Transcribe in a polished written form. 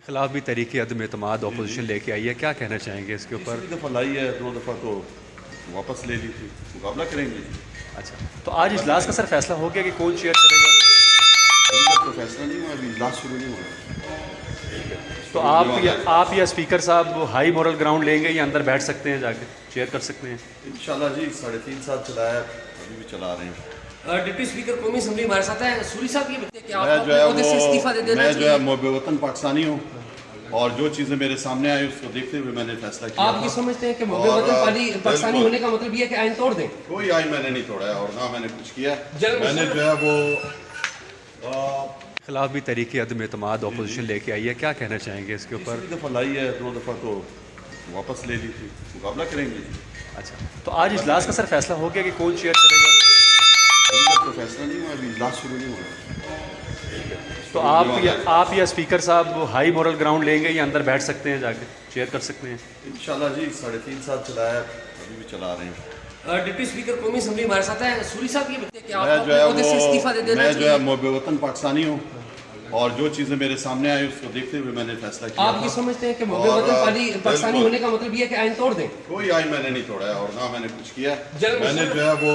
خلاف بھی تحریک عدم اعتماد اپوزیشن لے کے آئی ہے، کیا کہنا چاہیں گے اس کے اوپر؟ دفعہ لائی ہے، 2 دفعہ تو واپس لے لی تھی، مقابلہ کریں گے. اچھا، تو آج اجلاس کا سر فیصلہ ہو گیا کہ کون چیئر کرے گا؟ ابھی تک تو فیصلہ نہیں ہوا، ابھی اجلاس شروع نہیں ہوا. تو آپ یا اسپیکر صاحب ہائی مورل گراؤنڈ لیں گے یا اندر بیٹھ سکتے ہیں، جا کے چیئر کر سکتے ہیں؟ انشاءاللہ جی 3.5 سال چلایا ہے، ابھی بھی چلا رہے ہیں. ڈپٹی اسپیکر قومی اسمبلی ہمارے ساتھ ہیں. سوری صاحب یہ بتائیں کہ میں آپ جو ہے عہدے سے استعفیٰ دے دینا میں جو ہے چاہیے. محب وطن پاکستانی ہوں، اور جو چیزیں میرے سامنے آئی اس کو دیکھتے ہوئے میں نے فیصلہ کیا. آپ یہ سمجھتے ہیں کہ محب وطن پاکستانی ہونے کا مطلب یہ ہے کہ آئین توڑ دیں؟ کوئی آئین میں نے نہیں توڑا ہے اور نہ میں نے کچھ کیا. میں نے جو ہے وہ خلاف بھی تحریک عدم اعتماد اپوزیشن لے کے آئی ہے، کیا کہنا چاہیں گے اس کے اوپر؟ دفعہ لائی ہے، 2 دفعہ تو واپس لے لی تھی، مقابلہ کریں گے. اچھا، تو آج اجلاس کا سر فیصلہ ہو گیا کہ کون چیئر کرے گا؟ ابھی تک تو فیصلہ نہیں ہوا، ابھی اجلاس شروع نہیں ہوا. تو آپ یا اسپیکر صاحب ہائی مورل گراؤنڈ لیں گے یا اندر بیٹھ سکتے ہیں، جا کے چیئر کر سکتے ہیں؟ انشاءاللہ جی 3.5 سال چلایا ہے، ابھی بھی چلا رہے ہیں. ڈپٹی اسپیکر قومی اسمبلی ہمارے ساتھ ہیں. سوری صاحب یہ بتائیں کہ میں آپ جو ہے عہدے سے استعفیٰ دے دینا میں جو ہے چاہیے. محب وطن پاکستانی ہوں، اور جو چیزیں میرے سامنے آئی اس کو دیکھتے ہوئے میں نے فیصلہ کیا. آپ یہ سمجھتے ہیں کہ محب وطن پاکستانی ہونے کا مطلب یہ ہے کہ آئین توڑ دیں؟ کوئی آئین میں نے نہیں توڑا ہے اور نہ میں نے کچھ کیا. میں نے جو ہے وہ